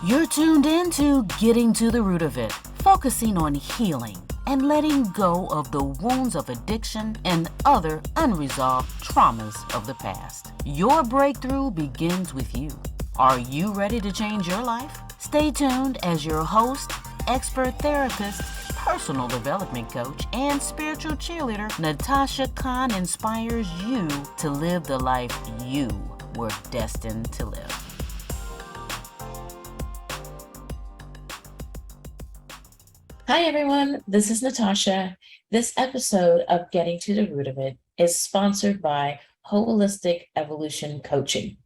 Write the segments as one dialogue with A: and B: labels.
A: You're tuned in to Getting to the Root of It, focusing on healing and letting go of the wounds of addiction and other unresolved traumas of the past. Your breakthrough begins with you. Are you ready to change your life? Stay tuned as your host, expert therapist, personal development coach, and spiritual cheerleader, Natashah Khan, inspires you to live the life you were destined to live.
B: Hi, everyone. This is Natashah. This episode of Getting to the Root of It is sponsored by Holistic Evolution Coaching.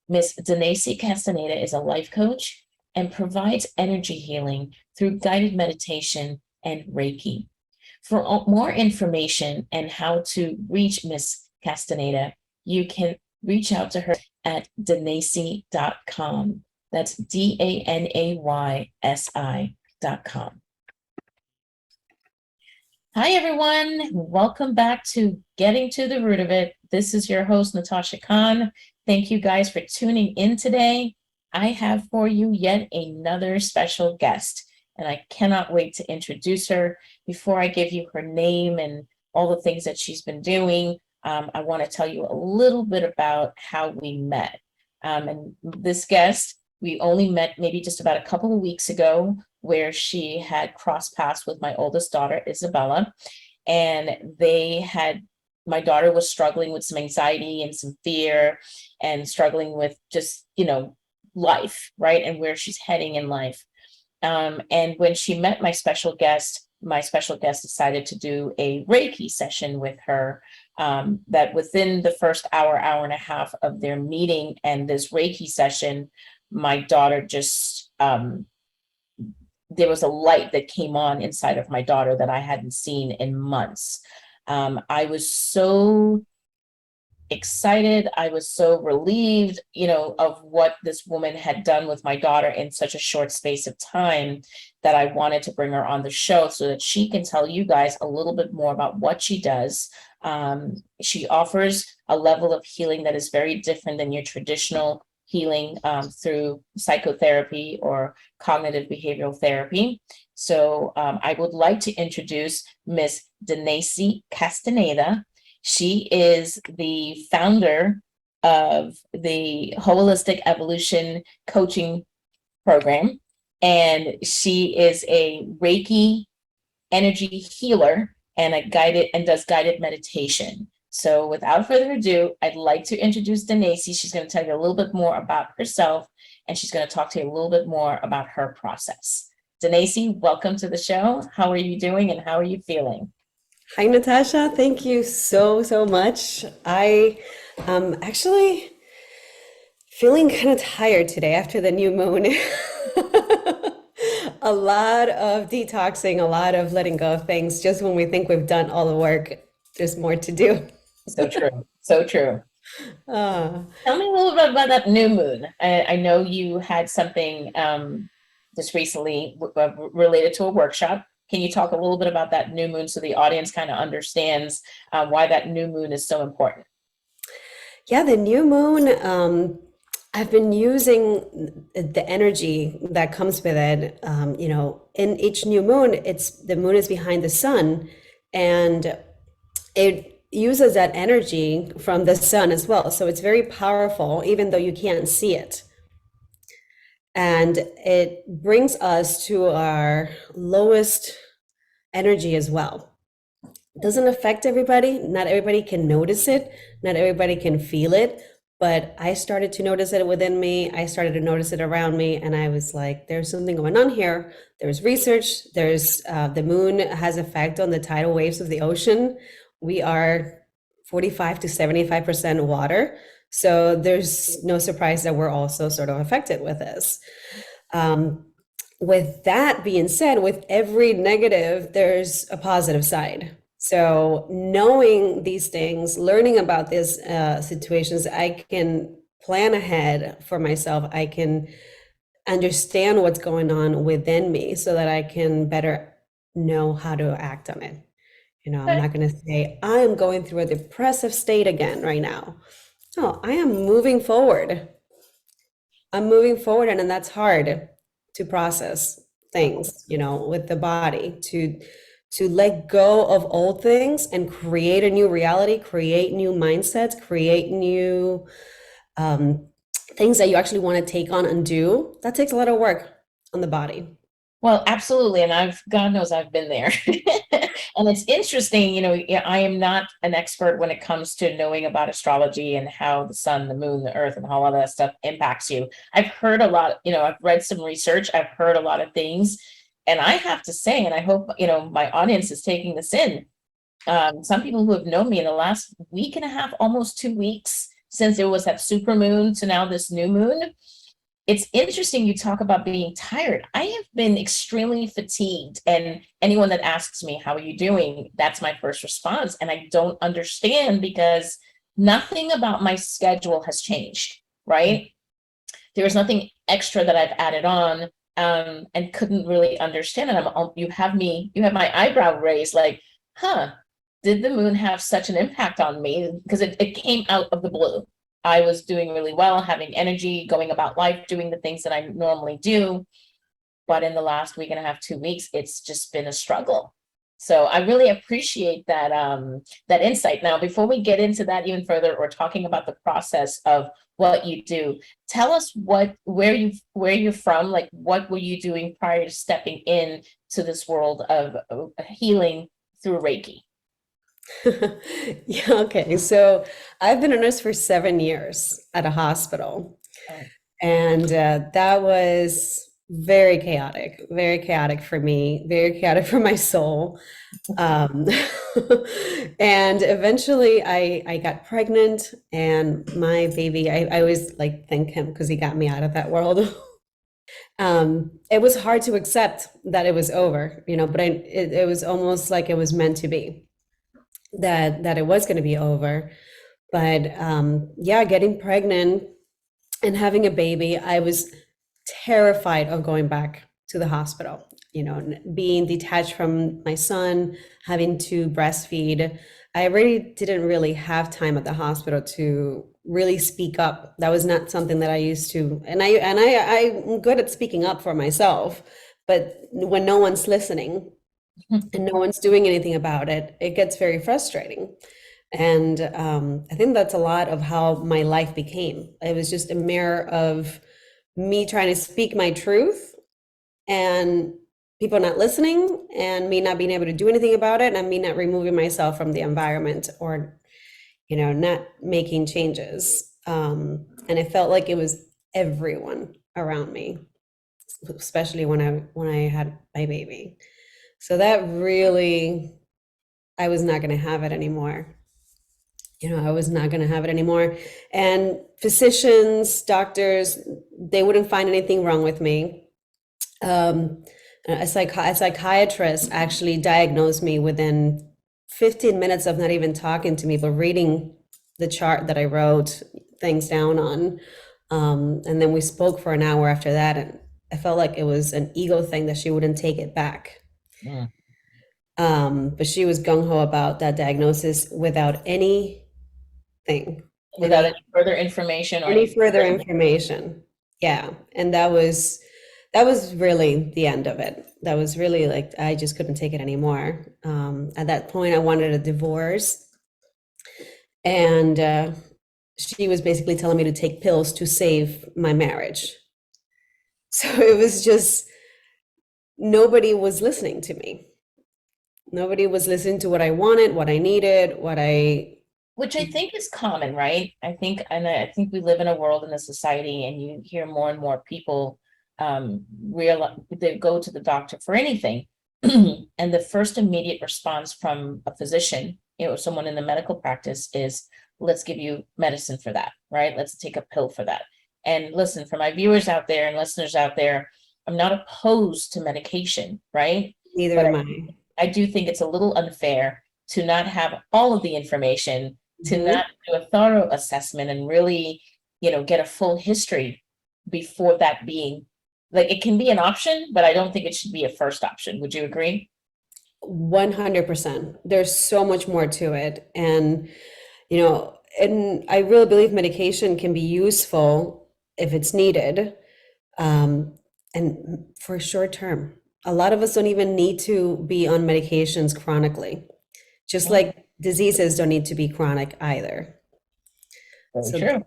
B: Miss Danaysi Castaneda is a life coach and provides energy healing through guided meditation and Reiki. For more information and how to reach Miss Castaneda, you can reach out to her at danaysi.com. That's DANAYSI.com. Hi, everyone. Welcome back to Getting to the Root of It. This is your host, Natashah Khan. Thank you guys for tuning in today. I have for you yet another special guest, and I cannot wait to introduce her. Before I give you her name and all the things that she's been doing, I want to tell you a little bit about how we met. And this guest, we only met maybe just about a couple of weeks ago, where she had crossed paths with my oldest daughter, Isabella, and my daughter was struggling with some anxiety and some fear and struggling with just, life, right? And where she's heading in life. And when she met my special guest decided to do a Reiki session with her, that within the first hour and a half of their meeting and this Reiki session, my daughter just, there was a light that came on inside of my daughter that I hadn't seen in months. I was so excited. I was so relieved, of what this woman had done with my daughter in such a short space of time, that I wanted to bring her on the show so that she can tell you guys a little bit more about what she does. She offers a level of healing that is very different than your traditional healing through psychotherapy or cognitive behavioral therapy. So I would like to introduce Miss Danaysi Castaneda. She is the founder of the Holistic Evolution Coaching Program, and she is a Reiki energy healer and does guided meditation. So without further ado, I'd like to introduce Danaysi. She's going to tell you a little bit more about herself, and she's going to talk to you a little bit more about her process. Danaysi, welcome to the show. How are you doing and how are you feeling?
C: Hi, Natasha. Thank you so much. I am actually feeling kind of tired today after the new moon. A lot of detoxing, a lot of letting go of things. Just when we think we've done all the work, there's more to do.
B: So true. So true. Tell me a little bit about that new moon. I know you had something just recently related to a workshop. Can you talk a little bit about that new moon so the audience kind of understands why that new moon is so important?
C: Yeah, the new moon, I've been using the energy that comes with it. In each new moon, the moon is behind the sun, and it uses that energy from the sun as well. So it's very powerful, even though you can't see it. And it brings us to our lowest energy as well. It doesn't affect everybody. Not everybody can notice it. Not everybody can feel it. But I started to notice it within me. I started to notice it around me. And I was like, there's something going on here. There's research. The moon has effect on the tidal waves of the ocean. We are 45 to 75% water. So there's no surprise that we're also sort of affected with this. With that being said, with every negative, there's a positive side. So knowing these things, learning about these situations, I can plan ahead for myself. I can understand what's going on within me so that I can better know how to act on it. I'm not going to say, I am going through a depressive state again right now. No, I am moving forward. I'm moving forward, and that's hard to process things, with the body, to let go of old things and create a new reality, create new mindsets, create new um, things that you actually want to take on and do. That takes a lot of work on the body.
B: Well, absolutely. And God knows I've been there. And it's interesting, yeah, I am not an expert when it comes to knowing about astrology and how the sun, the moon, the earth, and all of that stuff impacts you. I've heard a lot, I've read some research, I've heard a lot of things. And I have to say, and I hope, my audience is taking this in. Some people who have known me in the last week and a half, almost 2 weeks, since it was that super moon to now this new moon, it's interesting you talk about being tired. I have been extremely fatigued, and anyone that asks me, how are you doing? That's my first response. And I don't understand because nothing about my schedule has changed, right? There was nothing extra that I've added on, and couldn't really understand it. You have my eyebrow raised like, did the moon have such an impact on me? Because it came out of the blue. I was doing really well, having energy, going about life, doing the things that I normally do. But in the last week and a half, 2 weeks, it's just been a struggle. So I really appreciate that that insight. Now, before we get into that even further, or talking about the process of what you do, tell us where you're from, like what were you doing prior to stepping in to this world of healing through Reiki?
C: Yeah, okay. So I've been a nurse for 7 years at a hospital,
B: Oh.
C: and that was very chaotic for me, very chaotic for my soul. Um, and eventually I got pregnant, and my baby, I always like thank him because he got me out of that world. It was hard to accept that it was over, but it was almost like it was meant to be, that it was going to be over. But yeah, getting pregnant and having a baby, I was terrified of going back to the hospital, being detached from my son, having to breastfeed. I didn't really have time at the hospital to really speak up. That was not something that I used to, and I'm good at speaking up for myself, but when no one's listening and no one's doing anything about it, it gets very frustrating. And I think that's a lot of how my life became. It was just a mirror of me trying to speak my truth and people not listening, and me not being able to do anything about it, and me not removing myself from the environment, or not making changes. And it felt like it was everyone around me, especially when I had my baby. So that really, I was not going to have it anymore. I was not going to have it anymore. And physicians, doctors, they wouldn't find anything wrong with me. A psychiatrist actually diagnosed me within 15 minutes of not even talking to me, but reading the chart that I wrote things down on. And then we spoke for an hour after that, and I felt like it was an ego thing that she wouldn't take it back.
B: Yeah.
C: But she was gung-ho about that diagnosis without anything.
B: Without any further information or
C: any further information. Yeah. And that was really the end of it. That was really like, I just couldn't take it anymore. At that point, I wanted a divorce. And she was basically telling me to take pills to save my marriage. So it was just, nobody was listening to me. Nobody was listening to what I wanted, what I needed,
B: which I think is common, right? I think we live in a world, in a society, and you hear more and more people realize they go to the doctor for anything, and the first immediate response from a physician, someone in the medical practice, is, let's give you medicine for that, right? Let's take a pill for that. And listen, for my viewers out there and listeners out there, I'm not opposed to medication, right?
C: Neither am I.
B: I do think it's a little unfair to not have all of the information, to not do a thorough assessment and really, get a full history before that being, like, it can be an option, but I don't think it should be a first option. Would you agree?
C: 100%. There's so much more to it. And, and I really believe medication can be useful if it's needed. And for short term, a lot of us don't even need to be on medications chronically, just like diseases don't need to be chronic either.
B: Very
C: So,
B: true.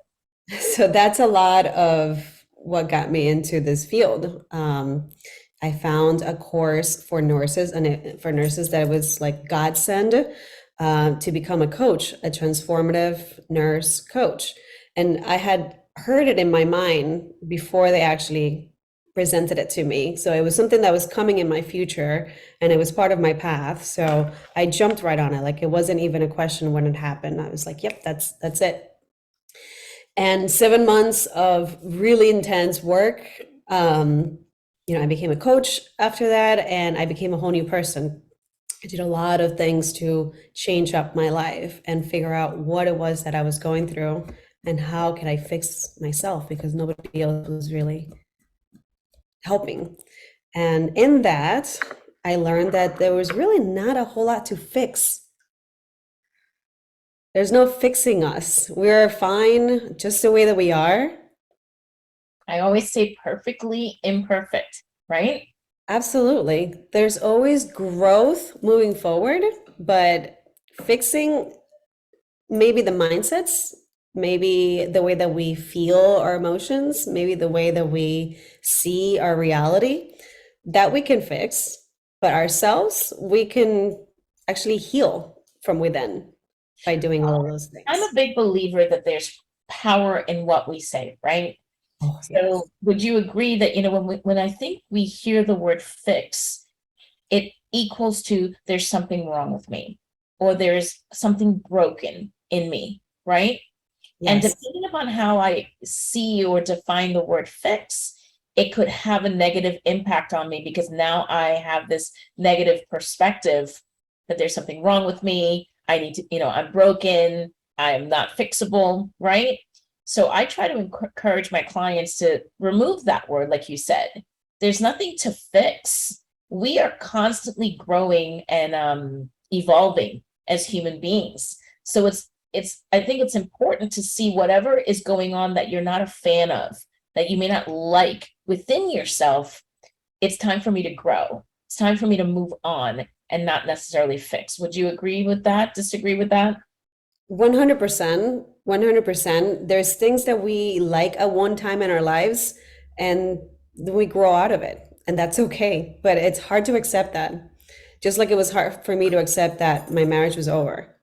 C: so that's a lot of what got me into this field. I found a course for nurses, and for nurses that was like godsend, to become a coach, a transformative nurse coach. And I had heard it in my mind before they actually presented it to me. So it was something that was coming in my future, and it was part of my path. So I jumped right on it. Like, it wasn't even a question when it happened. I was like, yep, that's it. And 7 months of really intense work. I became a coach after that, and I became a whole new person. I did a lot of things to change up my life and figure out what it was that I was going through and how can I fix myself, because nobody else was really helping. And in that, I learned that there was really not a whole lot to fix. There's no fixing us. We're fine just the way that we are.
B: I always say perfectly imperfect, right?
C: Absolutely. There's always growth moving forward, but fixing maybe the mindsets, maybe the way that we feel our emotions, maybe the way that we see our reality, that we can fix. But ourselves, we can actually heal from within by doing all of those
B: I'm
C: things.
B: a big believer that there's power in what we say, right?
C: Oh,
B: So
C: yes.
B: would you agree that, when I think we hear the word fix, it equals to there's something wrong with me, or there's something broken in me, right? And
C: Yes.
B: depending upon how I see or define the word fix, it could have a negative impact on me, because now I have this negative perspective that there's something wrong with me. I need to, I'm broken. I'm not fixable, right? So I try to encourage my clients to remove that word, like you said. There's nothing to fix. We are constantly growing and evolving as human beings. So I think it's important to see whatever is going on that you're not a fan of, that you may not like within yourself. It's time for me to grow. It's time for me to move on and not necessarily fix. Would you agree with that? Disagree with that?
C: 100%. 100%. There's things that we like at one time in our lives, and then we grow out of it, and that's okay. But it's hard to accept that. Just like it was hard for me to accept that my marriage was over.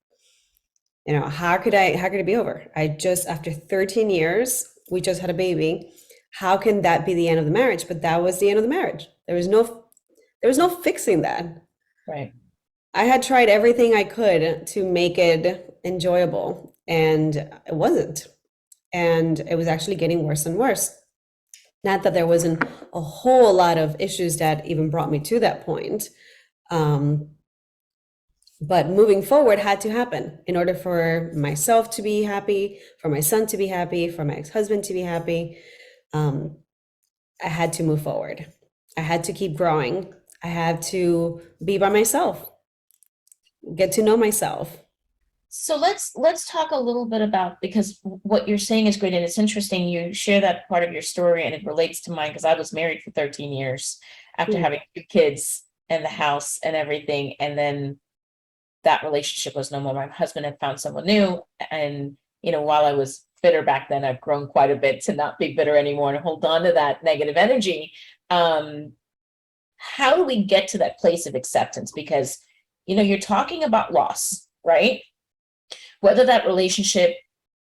C: How could it be over? After 13 years, we just had a baby. How can that be the end of the marriage? But that was the end of the marriage. There was no fixing that.
B: Right.
C: I had tried everything I could to make it enjoyable, and it wasn't. And it was actually getting worse and worse. Not that there wasn't a whole lot of issues that even brought me to that point. But moving forward had to happen in order for myself to be happy, for my son to be happy, for my ex-husband to be happy. I had to move forward. I had to keep growing. I had to be by myself, get to know myself.
B: So let's talk a little bit about, because what you're saying is great, and it's interesting you share that part of your story, and it relates to mine, because I was married for 13 years after having 2 kids and the house and everything, and then that relationship was no more. My husband had found someone new, and while I was bitter back then, I've grown quite a bit to not be bitter anymore and hold on to that negative energy. How do we get to that place of acceptance? Because you're talking about loss, right? Whether that relationship,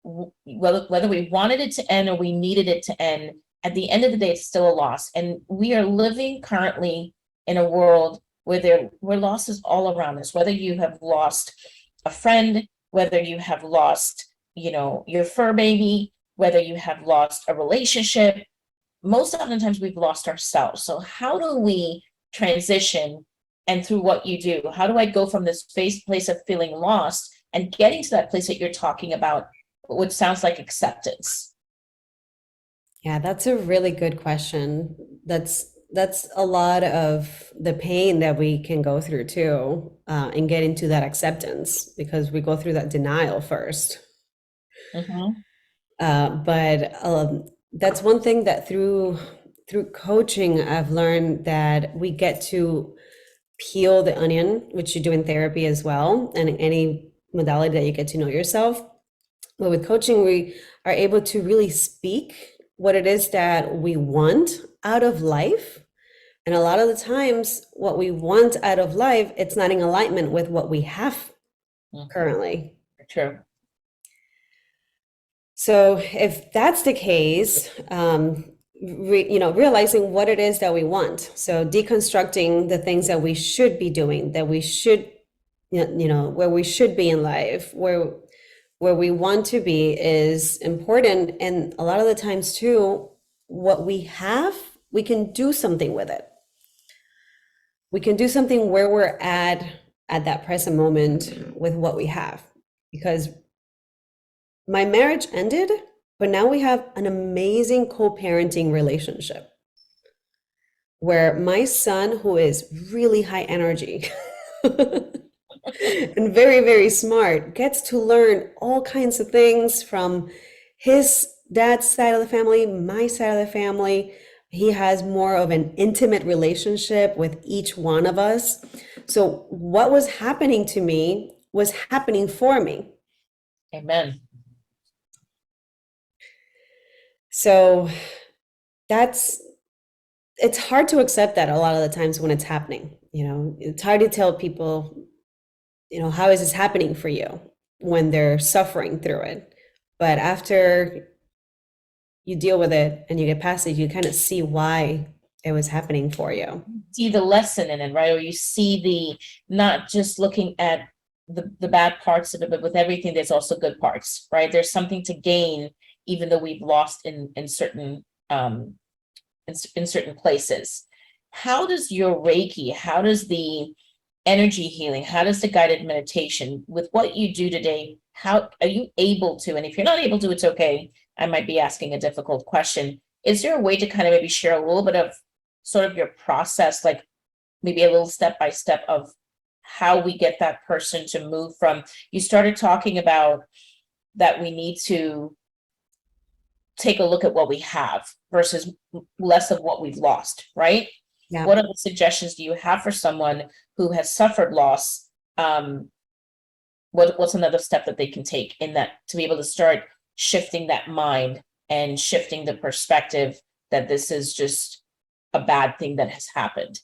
B: whether we wanted it to end or we needed it to end, at the end of the day, it's still a loss. And we are living currently in a world where loss is all around us, whether you have lost a friend, whether you have lost, your fur baby, whether you have lost a relationship. Most oftentimes we've lost ourselves. So how do we transition? And through what you do, how do I go from this place of feeling lost and getting to that place that you're talking about, which sounds like acceptance?
C: Yeah, that's a really good question. That's a lot of the pain that we can go through too, and get into that acceptance, because we go through that denial first.
B: Mm-hmm.
C: But that's one thing that through coaching, I've learned that we get to peel the onion, which you do in therapy as well, and any modality that you get to know yourself. But with coaching, we are able to really speak what it is that we want out of life. And a lot of the times, what we want out of life, it's not in alignment with what we have currently.
B: True.
C: So if that's the case, realizing what it is that we want. So deconstructing the things that we should be doing, that we should, where we should be in life, where we want to be is important. And a lot of the times too, what we have, we can do something with it. We can do something where we're at that present moment with what we have. Because my marriage ended, but now we have an amazing co-parenting relationship where my son, who is really high energy and very, very smart, gets to learn all kinds of things from his dad's side of the family, my side of the family. He has more of an intimate relationship with each one of us. So what was happening to me was happening for me.
B: Amen.
C: So it's hard to accept that a lot of the times when it's happening. It's hard to tell people, how is this happening for you when they're suffering through it? But after you deal with it and you get past it, you kind of see why it was happening for you.
B: See the lesson in it, right? Or you see not just looking at the bad parts of it, but with everything, there's also good parts, right? There's something to gain, even though we've lost in certain in certain places. How does your Reiki, how does the energy healing, how does the guided meditation, with what you do today, how are you able to, and if you're not able to, it's okay, I might be asking a difficult question. Is there a way to kind of maybe share a little bit of sort of your process, like maybe a little step by step of how we get that person to move from, you started talking about that we need to take a look at what we have versus less of what we've lost, right?
C: Yeah.
B: What other suggestions do you have for someone who has suffered loss? What's another step that they can take in that to be able to start shifting that mind and shifting the perspective that this is just a bad thing that has happened?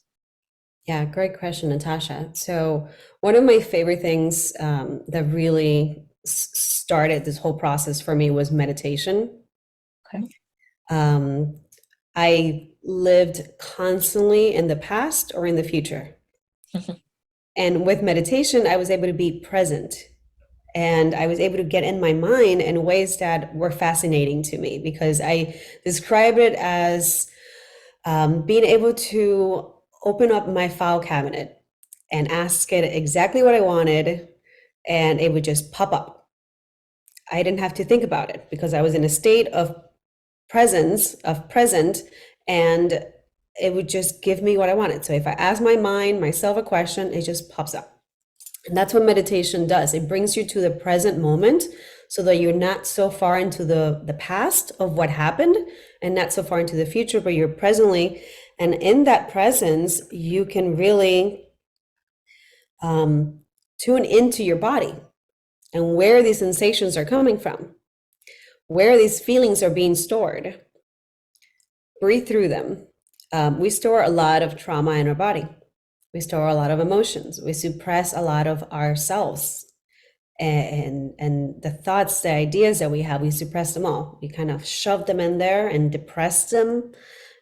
C: Yeah, great question, Natasha. So one of my favorite things that really started this whole process for me was meditation.
B: Okay.
C: I lived constantly in the past or in the future. And with meditation, I was able to be present. And I was able to get in my mind in ways that were fascinating to me, because I describe it as being able to open up my file cabinet and ask it exactly what I wanted, and it would just pop up. I didn't have to think about it because I was in a state of present, and it would just give me what I wanted. So if I ask myself a question, it just pops up. And that's what meditation does. It brings you to the present moment so that you're not so far into the past of what happened and not so far into the future, but you're presently. And in that presence, you can really tune into your body and where these sensations are coming from, where these feelings are being stored. Breathe through them. We store a lot of trauma in our body. We store a lot of emotions. We suppress a lot of ourselves. And the thoughts, the ideas that we have, we suppress them all. We kind of shove them in there and depress them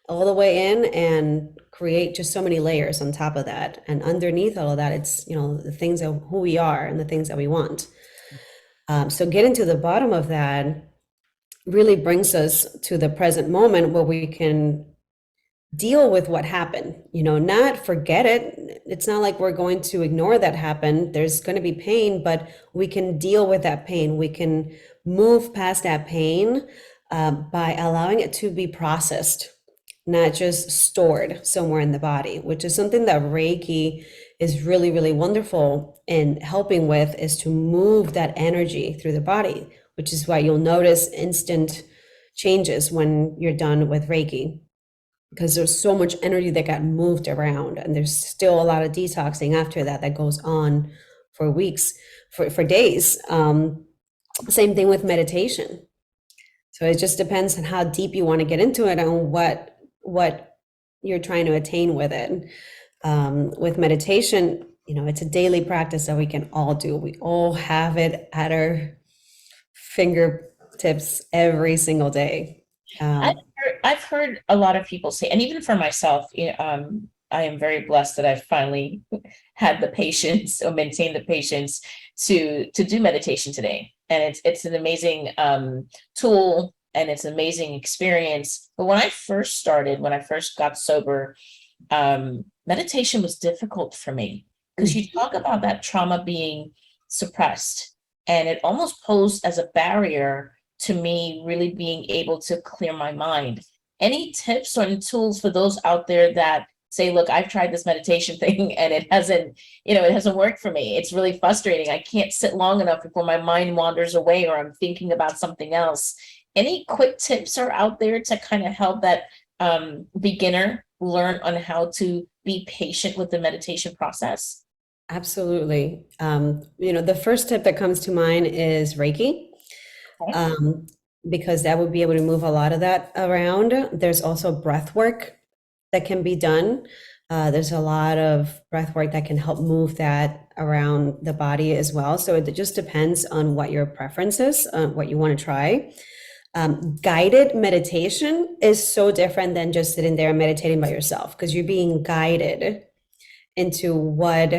C: all the way in and create just so many layers on top of that. And underneath all of that, it's, the things of who we are and the things that we want. So getting to the bottom of that really brings us to the present moment where we can deal with what happened, not forget it. It's not like we're going to ignore that happened. There's going to be pain, but we can deal with that pain. We can move past that pain by allowing it to be processed, not just stored somewhere in the body, which is something that Reiki is really, really wonderful in helping with, is to move that energy through the body, which is why you'll notice instant changes when you're done with Reiki, because there's so much energy that got moved around, and there's still a lot of detoxing after that that goes on for weeks, for days. Same thing with meditation. So it just depends on how deep you want to get into it and what you're trying to attain with it. With meditation, it's a daily practice that we can all do. We all have it at our fingertips every single day.
B: I've heard a lot of people say, and even for myself, I am very blessed that I've finally had the patience or maintained the patience to do meditation today. And it's an amazing tool, and it's an amazing experience. But when I first got sober, meditation was difficult for me, because you talk about that trauma being suppressed, and it almost posed as a barrier to me really being able to clear my mind. Any tips or tools for those out there that say, look, I've tried this meditation thing and it hasn't worked for me. It's really frustrating. I can't sit long enough before my mind wanders away or I'm thinking about something else. Any quick tips are out there to kind of help that beginner learn on how to be patient with the meditation process?
C: Absolutely. The first tip that comes to mind is Reiki.
B: Okay.
C: Because that would be able to move a lot of that around. There's also breath work that can be done. There's a lot of breath work that can help move that around the body as well. So it just depends on what your preference is, what you want to try. Guided meditation is so different than just sitting there and meditating by yourself, because you're being guided into what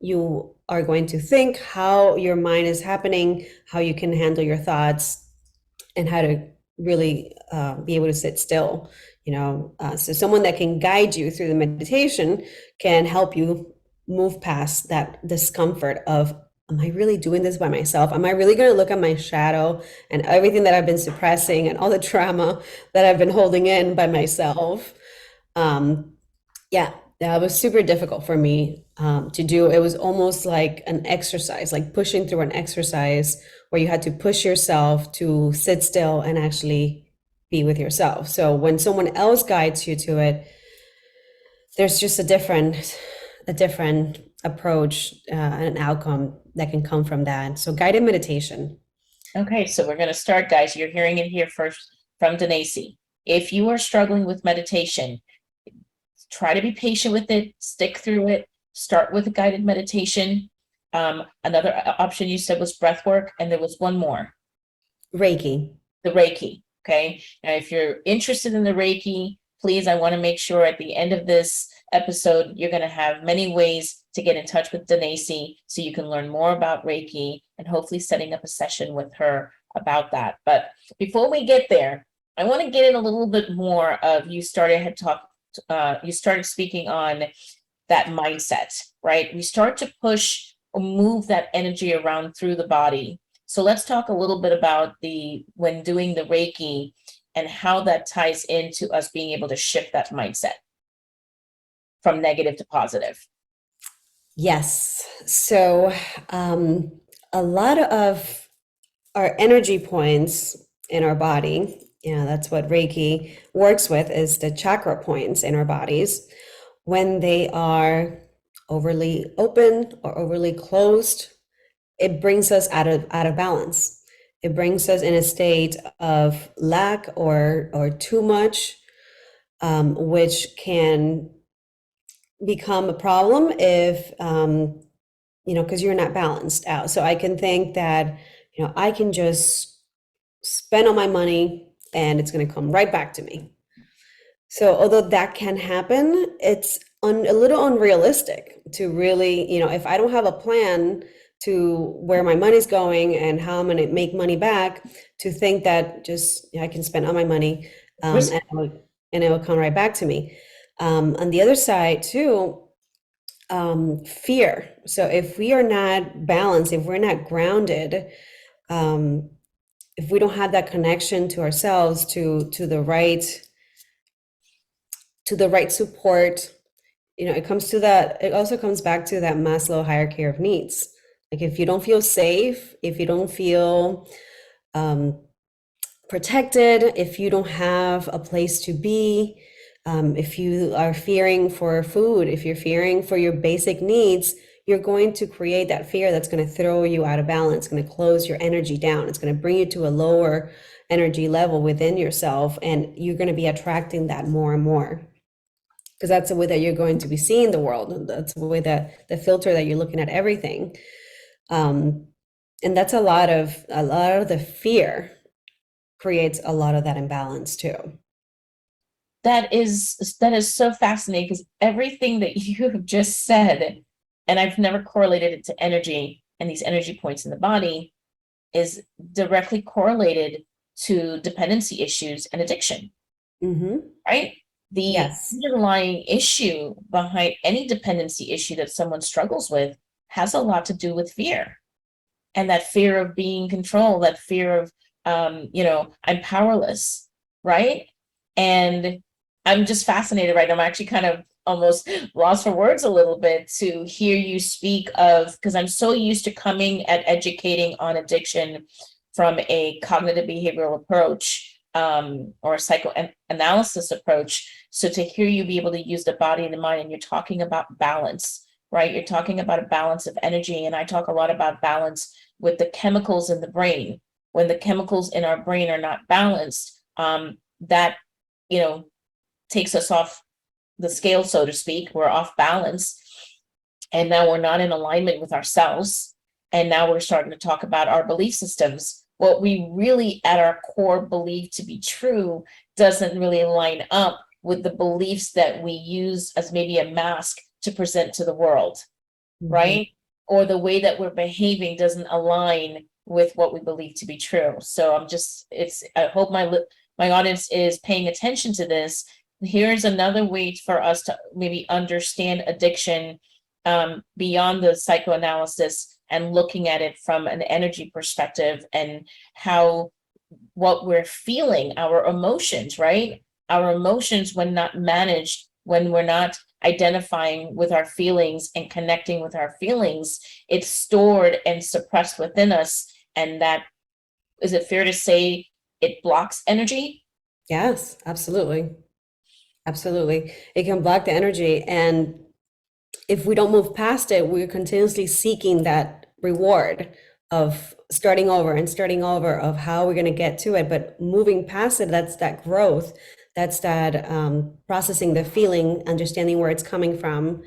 C: you are going to think, how your mind is happening, how you can handle your thoughts, and how to really be able to sit still. So someone that can guide you through the meditation can help you move past that discomfort of, am I really doing this by myself? Am I really going to look at my shadow and everything that I've been suppressing and all the trauma that I've been holding in by myself? That was super difficult for me to do. It was almost like an exercise, like pushing through an exercise where you had to push yourself to sit still and actually be with yourself. So when someone else guides you to it, there's just a different approach and an outcome that can come from that. So guided meditation.
B: Okay, so we're going to start, guys. You're hearing it here first from Danaysi. If you are struggling with meditation, try to be patient with it, stick through it, start with a guided meditation. Another option you said was breath work, and there was one more.
C: Reiki.
B: The Reiki, okay? Now, if you're interested in the Reiki, please, I want to make sure at the end of this episode, you're going to have many ways to get in touch with Danaysi so you can learn more about Reiki and hopefully setting up a session with her about that. But before we get there, I want to get in a little bit more of you started speaking on that mindset, right? We start to push or move that energy around through the body. So let's talk a little bit about when doing the Reiki and how that ties into us being able to shift that mindset from negative to positive.
C: Yes. So a lot of our energy points in our body, that's what Reiki works with, is the chakra points in our bodies. When they are overly open or overly closed, it brings us out of balance. It brings us in a state of lack or too much, which can become a problem if because you're not balanced out. So I can think that I can just spend all my money and it's going to come right back to me. So although that can happen, it's a little unrealistic to really, if I don't have a plan to where my money's going and how I'm going to make money back, to think that just I can spend all my money and it will come right back to me. On the other side too, fear. So if we are not balanced, if we're not grounded, if we don't have that connection to ourselves, to the right support, it comes to that. It also comes back to that Maslow hierarchy of needs. Like if you don't feel safe, if you don't feel protected, if you don't have a place to be, if you are fearing for food, if you're fearing for your basic needs, you're going to create that fear that's going to throw you out of balance, going to close your energy down. It's going to bring you to a lower energy level within yourself, and you're going to be attracting that more and more, because that's the way that you're going to be seeing the world. That's the way that the filter that you're looking at everything. And that's a lot of the fear creates a lot of that imbalance too.
B: That is so fascinating, because everything that you have just said, and I've never correlated it to energy and these energy points in the body, is directly correlated to dependency issues and addiction, right? The
C: Yes.
B: underlying issue behind any dependency issue that someone struggles with has a lot to do with fear, and that fear of being controlled, that fear of, I'm powerless, right? And I'm just fascinated, right? I'm actually kind of almost lost for words a little bit to hear you speak of, because I'm so used to coming at educating on addiction from a cognitive behavioral approach, or a psychoanalysis approach. So to hear you be able to use the body and the mind, and you're talking about balance, right? You're talking about a balance of energy. And I talk a lot about balance with the chemicals in the brain. When the chemicals in our brain are not balanced, that, takes us off the scale, so to speak. We're off balance. And now we're not in alignment with ourselves. And now we're starting to talk about our belief systems. What we really at our core believe to be true doesn't really line up with the beliefs that we use as maybe a mask to present to the world, right? Or the way that we're behaving doesn't align with what we believe to be true. So I hope my audience is paying attention to this. Here's another way for us to maybe understand addiction, beyond the psychoanalysis, and looking at it from an energy perspective, and how what we're feeling, our emotions, right? Our emotions, when not managed, when we're not identifying with our feelings and connecting with our feelings, it's stored and suppressed within us. And that, is it fair to say, it blocks energy?
C: Yes, absolutely. Absolutely. It can block the energy. And if we don't move past it, we're continuously seeking that reward of starting over and starting over, of how we're going to get to it. But moving past it, that's that growth. That's that processing the feeling, understanding where it's coming from,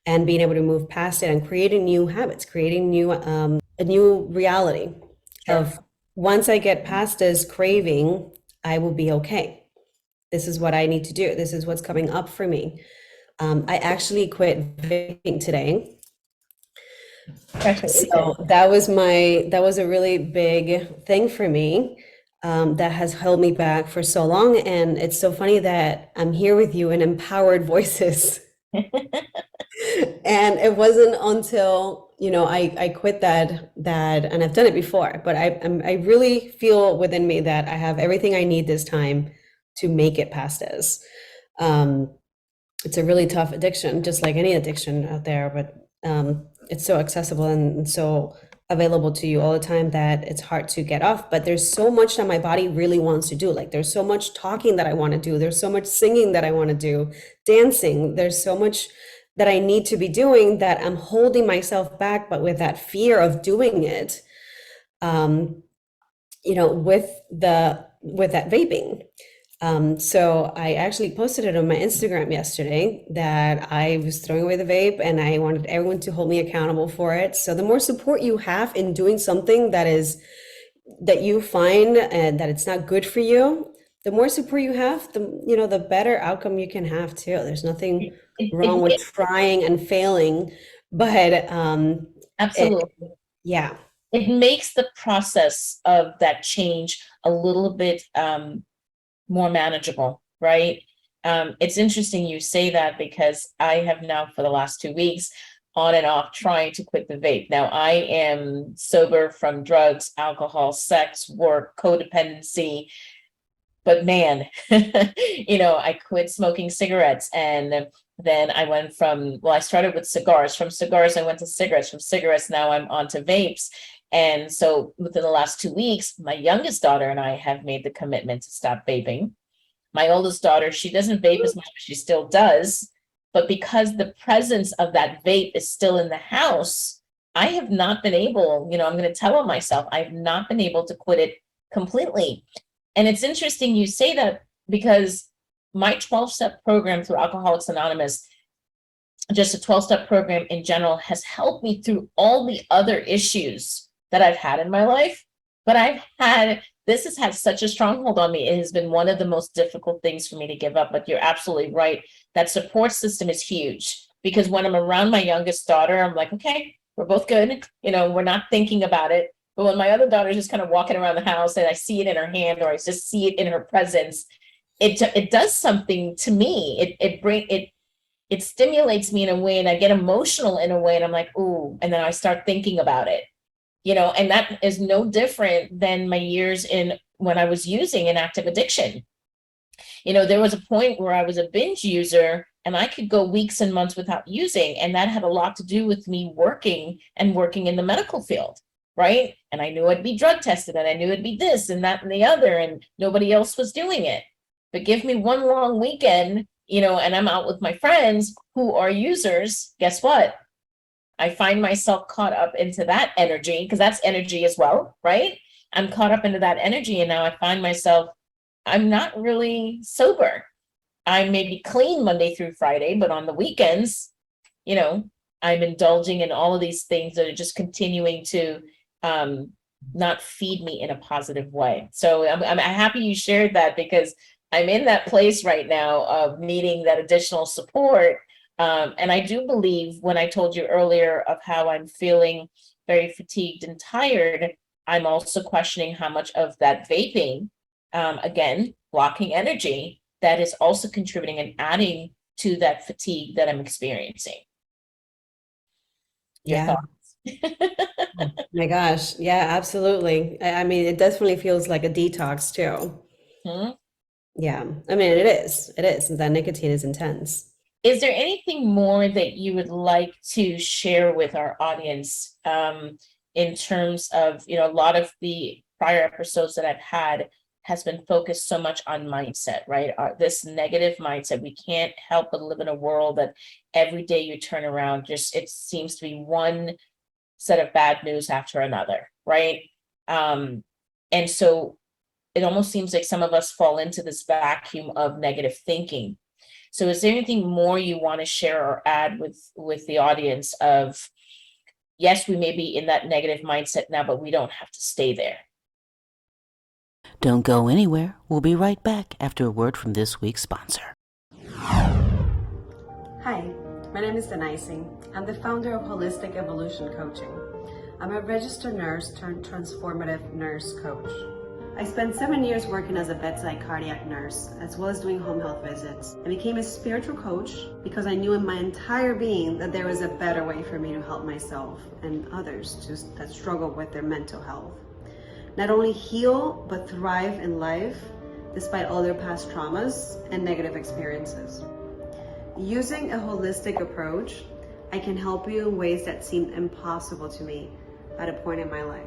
C: and being able to move past it and creating new habits, creating a new reality.
B: Sure.
C: Of, once I get past this craving, I will be okay. This is what I need to do. This is what's coming up for me. I actually quit vaping today. So that was a really big thing for me, that has held me back for so long. And it's so funny that I'm here with you in Empowered Voices. And it wasn't until, I quit that, and I've done it before, but I really feel within me that I have everything I need this time to make it past this. It's a really tough addiction, just like any addiction out there, but it's so accessible and so available to you all the time that it's hard to get off. But there's so much that my body really wants to do. Like, there's so much talking that I want to do. There's so much singing that I want to do, dancing. There's so much that I need to be doing that I'm holding myself back, but with that fear of doing it, with that vaping. So I actually posted it on my Instagram yesterday that I was throwing away the vape, and I wanted everyone to hold me accountable for it. So the more support you have in doing something that you find and that it's not good for you, the more support you have, the better outcome you can have too. There's nothing wrong with trying and failing, but
B: absolutely.
C: Yeah.
B: It makes the process of that change a little bit more manageable, right? It's interesting you say that, because I have now, for the last 2 weeks, on and off, trying to quit the vape. Now, I am sober from drugs, alcohol, sex, work, codependency. But man, I quit smoking cigarettes, and then I went I started with cigars. From cigars, I went to cigarettes. From cigarettes, now I'm on to vapes. And so within the last 2 weeks, my youngest daughter and I have made the commitment to stop vaping. My oldest daughter, she doesn't vape as much, but she still does. But because the presence of that vape is still in the house, I have not been able, I'm going to tell on myself, I've not been able to quit it completely. And it's interesting you say that, because my 12-step program through Alcoholics Anonymous, just a 12-step program in general, has helped me through all the other issues that I've had in my life. But this has had such a stronghold on me. It has been one of the most difficult things for me to give up. But you're absolutely right. That support system is huge, because when I'm around my youngest daughter, I'm like, okay, we're both good. We're not thinking about it. But when my other daughter is just kind of walking around the house and I see it in her hand, or I just see it in her presence, it does something to me. It stimulates me in a way, and I get emotional in a way, and I'm like, ooh, and then I start thinking about it. And that is no different than my years in when I was using an active addiction. There was a point where I was a binge user, and I could go weeks and months without using. And that had a lot to do with me working in the medical field, right? And I knew I'd be drug tested, and I knew it'd be this and that and the other, and nobody else was doing it. But give me one long weekend, and I'm out with my friends who are users. Guess what? I find myself caught up into that energy, because that's energy as well, right? I'm caught up into that energy, and now I find myself, I'm not really sober. I may be clean Monday through Friday, but on the weekends, I'm indulging in all of these things that are just continuing to not feed me in a positive way. So I'm happy you shared that, because I'm in that place right now of needing that additional support. And I do believe, when I told you earlier of how I'm feeling very fatigued and tired, I'm also questioning how much of that vaping, again, blocking energy, that is also contributing and adding to that fatigue that I'm experiencing. Your thoughts?
C: My gosh. Yeah, absolutely. I mean, it definitely feels like a detox too. Yeah. I mean, it is. It is. That nicotine is intense.
B: Is there anything more that you would like to share with our audience, in terms of, a lot of the prior episodes that I've had has been focused so much on mindset, right? This negative mindset. We can't help but live in a world that every day you turn around, it seems to be one set of bad news after another, right? And so it almost seems like some of us fall into this vacuum of negative thinking. So is there anything more you want to share or add with the audience of, yes, we may be in that negative mindset now, but we don't have to stay there?
A: Don't go anywhere. We'll be right back after a word from this week's sponsor.
C: Hi, my name is Danaysi. I'm the founder of Holistic Evolution Coaching. I'm a registered nurse turned transformative nurse coach. I spent 7 years working as a bedside cardiac nurse, as well as doing home health visits. I became a spiritual coach because I knew in my entire being that there was a better way for me to help myself and others that struggle with their mental health. Not only heal, but thrive in life despite all their past traumas and negative experiences. Using a holistic approach, I can help you in ways that seemed impossible to me at a point in my life.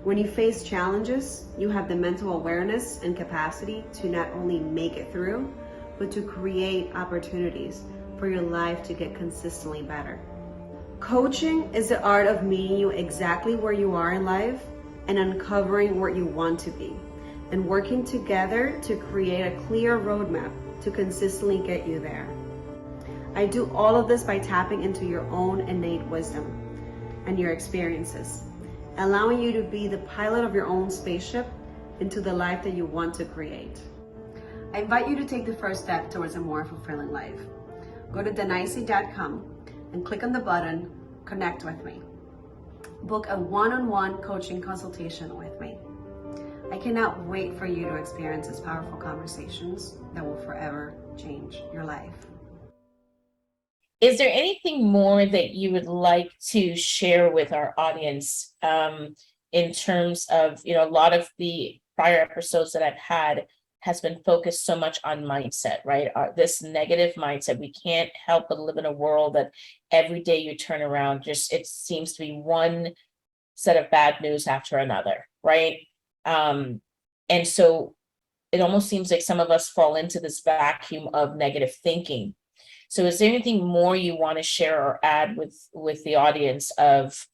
C: When you face challenges, you have the mental awareness and capacity to not only make it through, but to create opportunities for your life to get consistently better. Coaching is the art of meeting you exactly where you are in life and uncovering where you want to be, and working together to create a clear roadmap to consistently get you there. I do all of this by tapping into your own innate wisdom and your experiences, allowing you to be the pilot of your own spaceship into the life that you want to create. I invite you to take the first step towards a more fulfilling life. Go to danaysi.com and click on the button, Connect with me. Book a one-on-one coaching consultation with me. I cannot wait for you to experience these powerful conversations that will forever change your life.
B: Is there anything more that you would like to share with our audience, in terms of, a lot of the prior episodes that I've had has been focused so much on mindset, right? This negative mindset. We can't help but live in a world that every day you turn around, it seems to be one set of bad news after another, right? And so it almost seems like some of us fall into this vacuum of negative thinking. So is there anything more you want to share or add with the audience of,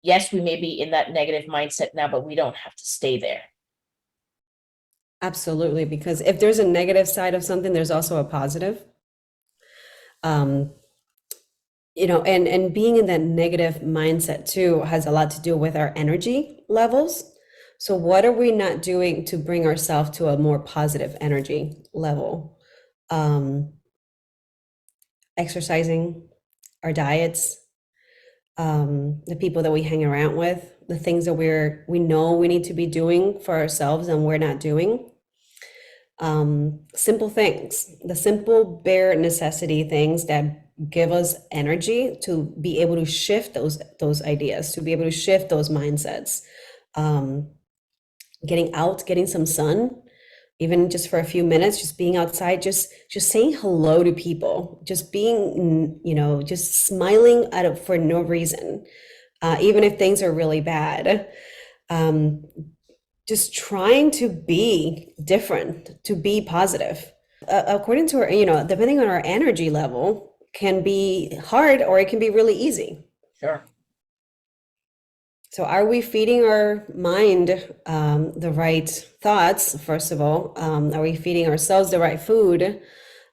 B: yes, we may be in that negative mindset now, but we don't have to stay there?
C: Absolutely, because if there's a negative side of something, there's also a positive. And being in that negative mindset too has a lot to do with our energy levels. So what are we not doing to bring ourselves to a more positive energy level? Exercising, our diets, the people that we hang around with, the things that we know we need to be doing for ourselves and we're not doing. Simple things, the simple bare necessity things that give us energy to be able to shift those ideas, to be able to shift those mindsets. Getting out, getting some sun, even just for a few minutes, just being outside, just saying hello to people, just being, just smiling for no reason, even if things are really bad. Just trying to be different, to be positive. According to our, depending on our energy level, can be hard or it can be really easy.
B: Sure.
C: So are we feeding our mind the right thoughts, first of all? Are we feeding ourselves the right food?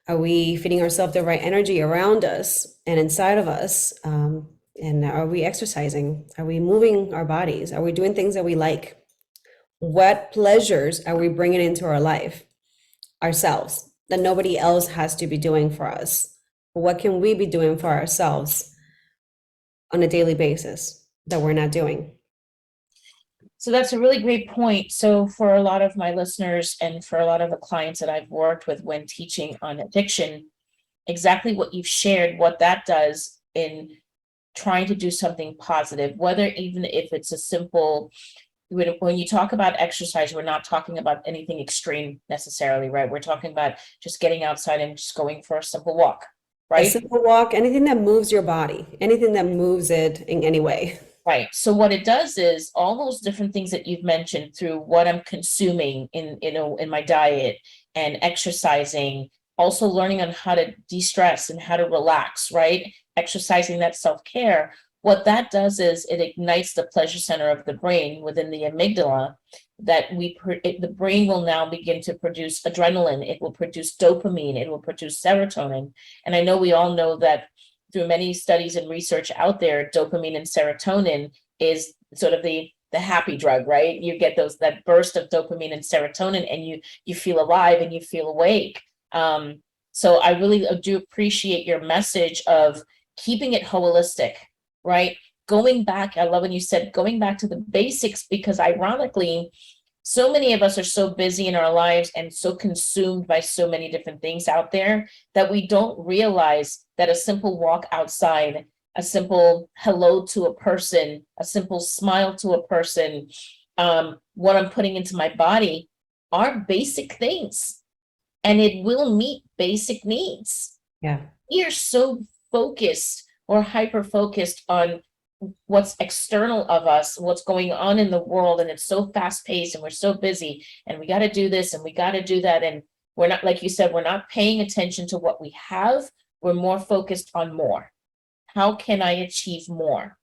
C: Are we feeding ourselves the right energy around us and inside of us? And are we exercising? Are we moving our bodies? Are we doing things that we like? What pleasures are we bringing into our life ourselves that nobody else has to be doing for us? What can we be doing for ourselves on a daily basis that we're not doing?
B: So that's a really great point. So for a lot of my listeners and for a lot of the clients that I've worked with when teaching on addiction, exactly what you've shared, what that does in trying to do something positive, whether even if it's a simple, when you talk about exercise, we're not talking about anything extreme necessarily, right? We're talking about just getting outside and just going for a simple walk, right?
C: A simple walk, anything that moves your body, anything that moves it in any way.
B: Right. So what it does is all those different things that you've mentioned through what I'm consuming in my diet and exercising, also learning on how to de-stress and how to relax, right? Exercising, that self-care. What that does is it ignites the pleasure center of the brain within the amygdala that the brain will now begin to produce adrenaline. It will produce dopamine. It will produce serotonin. And I know we all know that through many studies and research out there, dopamine and serotonin is sort of the happy drug, right? You get that burst of dopamine and serotonin and you feel alive and you feel awake. So I really do appreciate your message of keeping it holistic, right? Going back, I love when you said going back to the basics, because ironically, so many of us are so busy in our lives and so consumed by so many different things out there that we don't realize that a simple walk outside, a simple hello to a person, a simple smile to a person, what I'm putting into my body are basic things, and it will meet basic needs.
C: Yeah.
B: We are so focused or hyper focused on what's external of us, what's going on in the world, and it's so fast paced and we're so busy and we got to do this and we got to do that, and we're not, like you said, we're not paying attention to what we have. We're more focused on more. How can I achieve more?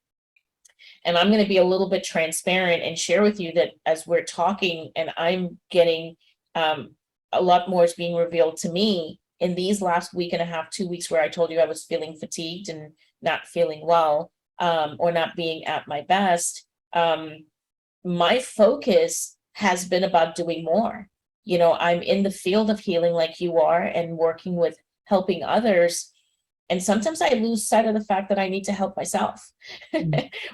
B: And I'm going to be a little bit transparent and share with you that as we're talking and I'm getting a lot more is being revealed to me in these last week and a half, 2 weeks, where I told you I was feeling fatigued and not feeling well, or not being at my best. My focus has been about doing more. I'm in the field of healing like you are and working with helping others. And sometimes I lose sight of the fact that I need to help myself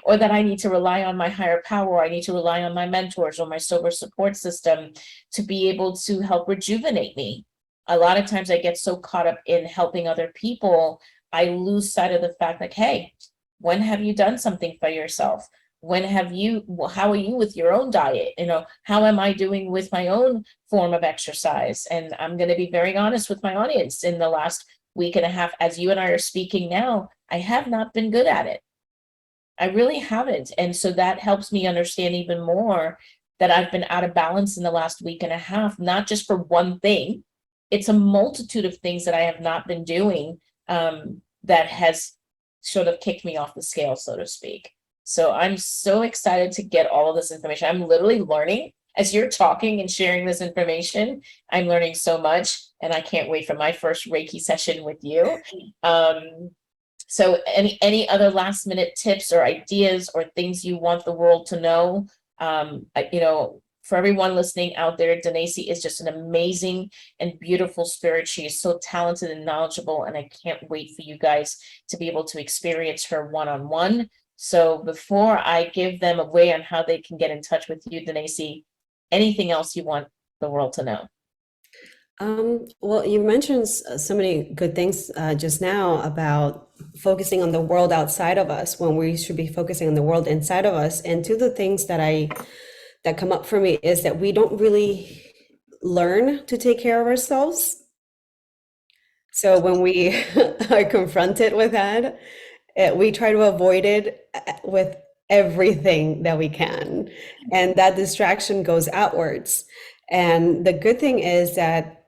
B: or that I need to rely on my higher power. I need to rely on my mentors or my sober support system to be able to help rejuvenate me. A lot of times I get so caught up in helping other people, I lose sight of the fact like, hey, when have you done something for yourself? How are you with your own diet? How am I doing with my own form of exercise? And I'm going to be very honest with my audience. In the last week and a half, as you and I are speaking now, I have not been good at it. I really haven't. And so that helps me understand even more that I've been out of balance in the last week and a half, not just for one thing. It's a multitude of things that I have not been doing, that has sort of kicked me off the scale, so to speak. So I'm so excited to get all of this information. I'm literally learning as you're talking and sharing this information. I'm learning so much, and I can't wait for my first Reiki session with you. So any other last minute tips or ideas or things you want the world to know? For everyone listening out there, Danaysi is just an amazing and beautiful spirit. She is so talented and knowledgeable, and I can't wait for you guys to be able to experience her one-on-one. So before I give them a way on how they can get in touch with you, Danaysi, anything else you want the world to know?
C: Well, you mentioned so many good things just now about focusing on the world outside of us when we should be focusing on the world inside of us. And two of the things that come up for me is that we don't really learn to take care of ourselves. So when we are confronted with that, we try to avoid it with everything that we can. And that distraction goes outwards. And the good thing is that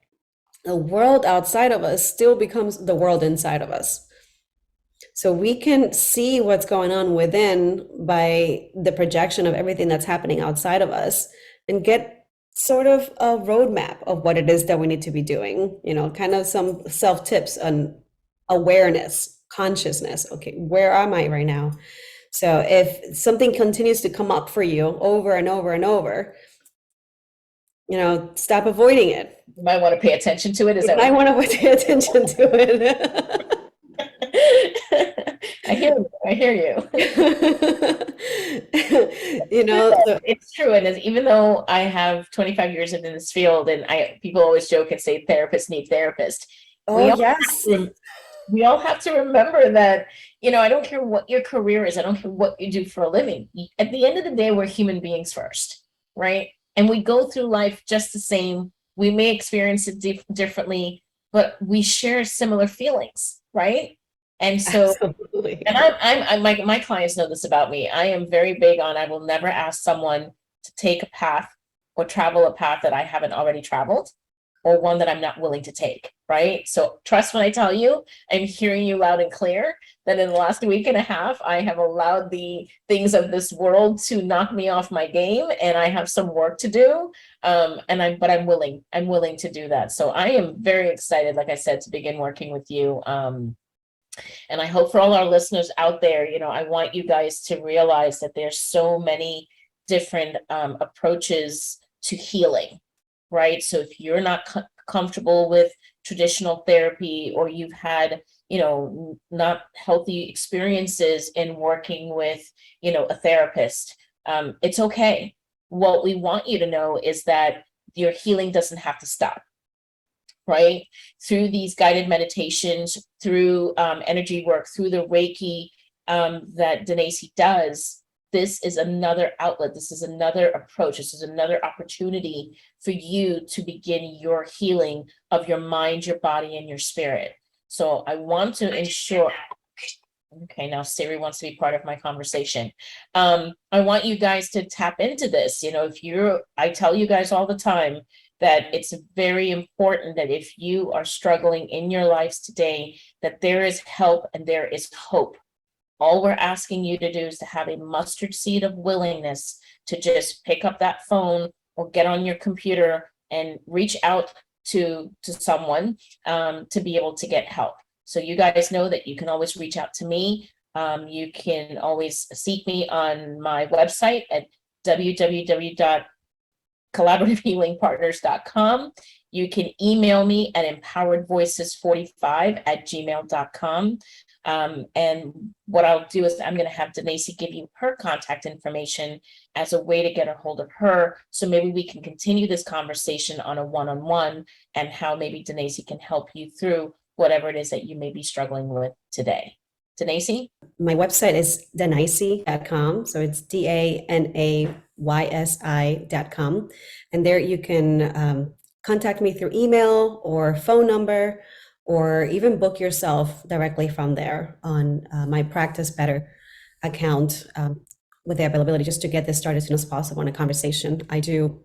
C: the world outside of us still becomes the world inside of us. So we can see what's going on within by the projection of everything that's happening outside of us and get sort of a roadmap of what it is that we need to be doing, kind of some self tips on awareness, consciousness. Okay, where am I right now? So if something continues to come up for you over and over and over, stop avoiding it.
B: You might want to pay attention to it.
C: I want to pay attention to it.
B: I hear you. It's true. And even though I have 25 years in this field, and people always joke and say therapists need therapists.
C: Oh, yes.
B: We all have to remember that, I don't care what your career is. I don't care what you do for a living. At the end of the day, we're human beings first, right? And we go through life just the same. We may experience it differently, but we share similar feelings, right? And so, absolutely. And I'm my clients know this about me. I am very big on, I will never ask someone to take a path or travel a path that I haven't already traveled, or one that I'm not willing to take, right? So trust when I tell you, I'm hearing you loud and clear, that in the last week and a half, I have allowed the things of this world to knock me off my game, and I have some work to do. But I'm willing to do that. So I am very excited, like I said, to begin working with you. And I hope for all our listeners out there, I want you guys to realize that there's so many different approaches to healing, right? So if you're not comfortable with traditional therapy, or you've had, not healthy experiences in working with, a therapist, it's okay. What we want you to know is that your healing doesn't have to stop, right? Through these guided meditations, through energy work, through the Reiki that Danaysi does, this is another outlet. This is another approach. This is another opportunity for you to begin your healing of your mind, your body, and your spirit. So I want to ensure. Okay, now Siri wants to be part of my conversation. I want you guys to tap into this. I tell you guys all the time that it's very important that if you are struggling in your lives today, that there is help and there is hope. All we're asking you to do is to have a mustard seed of willingness to just pick up that phone or get on your computer and reach out to someone to be able to get help. So you guys know that you can always reach out to me. You can always seek me on my website at www.collaborativehealingpartners.com. You can email me at empoweredvoices45@gmail.com. And what I'll do is I'm going to have Danaysi give you her contact information as a way to get a hold of her. So maybe we can continue this conversation on a one-on-one, and how maybe Danaysi can help you through whatever it is that you may be struggling with today. Danaysi?
C: My website is danaysi.com. So it's DANAYSI.com. And there you can contact me through email or phone number, or even book yourself directly from there on my Practice Better account with the availability, just to get this started as soon as possible in a conversation. I do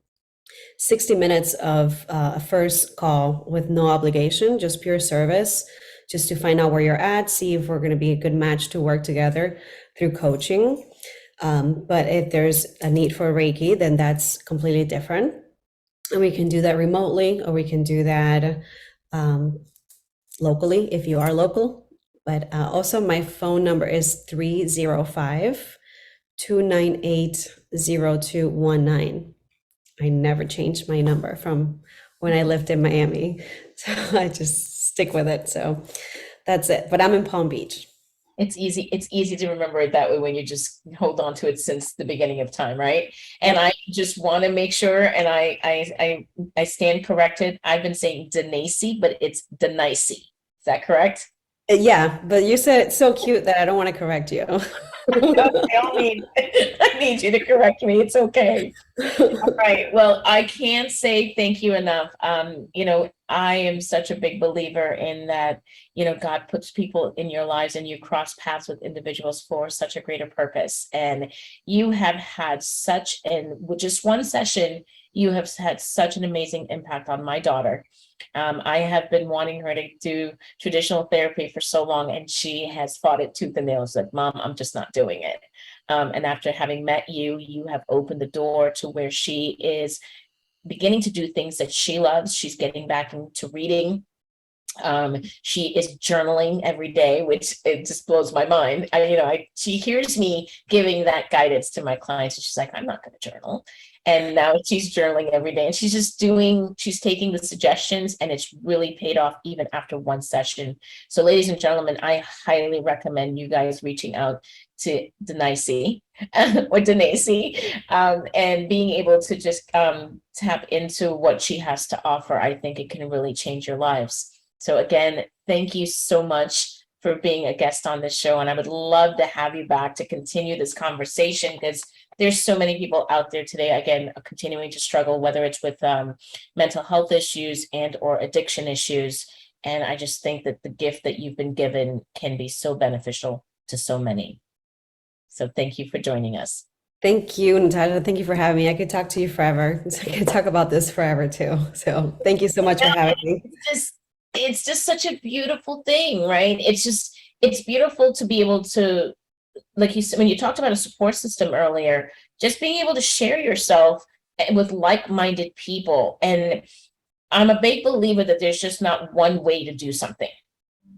C: 60 minutes of a first call with no obligation, just pure service, just to find out where you're at, see if we're going to be a good match to work together through coaching. But if there's a need for Reiki, then that's completely different. And we can do that remotely, or we can do that locally if you are local. But also my phone number is 305-298-0219. I never changed my number from when I lived in Miami. So I just stick with it. So that's it. But I'm in Palm Beach.
B: It's easy to remember it that way when you just hold on to it since the beginning of time, right? And I just want to make sure, and I stand corrected. I've been saying Danaysi, but it's Danaysi. Is that correct?
C: Yeah, but you said it's so cute that I don't want to correct you.
B: I need you to correct me. It's okay. All right. Well, I can't say thank you enough. I am such a big believer in that, God puts people in your lives and you cross paths with individuals for such a greater purpose. And you have had with just one session, you have had such an amazing impact on my daughter. I have been wanting her to do traditional therapy for so long, and she has fought it tooth and nail. She's like, Mom, I'm just not doing it. And after having met you, you have opened the door to where she is beginning to do things that she loves. She's getting back into reading. She is journaling every day, which it just blows my mind. She hears me giving that guidance to my clients, and she's like, I'm not going to journal. And now she's journaling every day, and she's taking the suggestions, and it's really paid off even after one session. So ladies and gentlemen, I highly recommend you guys reaching out to Danaysi or Danaysi, and being able to just tap into what she has to offer. I think it can really change your lives. So again, thank you so much for being a guest on this show. And I would love to have you back to continue this conversation, because there's so many people out there today, again, continuing to struggle, whether it's with mental health issues and or addiction issues. And I just think that the gift that you've been given can be so beneficial to so many. So thank you for joining us.
C: Thank you, Natasha. Thank you for having me. I could talk to you forever. I could talk about this forever too. So thank you so much for having me.
B: It's just such a beautiful thing, right? It's beautiful to be able to, like you said, when you talked about a support system earlier, just being able to share yourself with like-minded people. And I'm a big believer that there's just not one way to do something,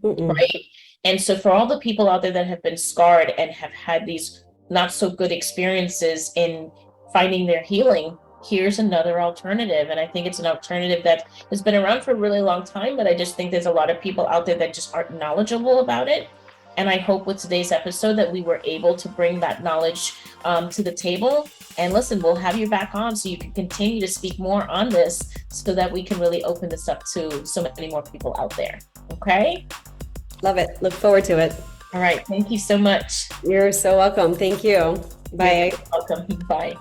B: right? And so for all the people out there that have been scarred and have had these not so good experiences in finding their healing, here's another alternative. And I think it's an alternative that has been around for a really long time, but I just think there's a lot of people out there that just aren't knowledgeable about it. And I hope with today's episode that we were able to bring that knowledge to the table. And listen, we'll have you back on so you can continue to speak more on this, so that we can really open this up to so many more people out there. Okay?
C: Love it. Look forward to it.
B: All right. Thank you so much.
C: You're so welcome. Thank you. Bye.
B: You're welcome. Bye.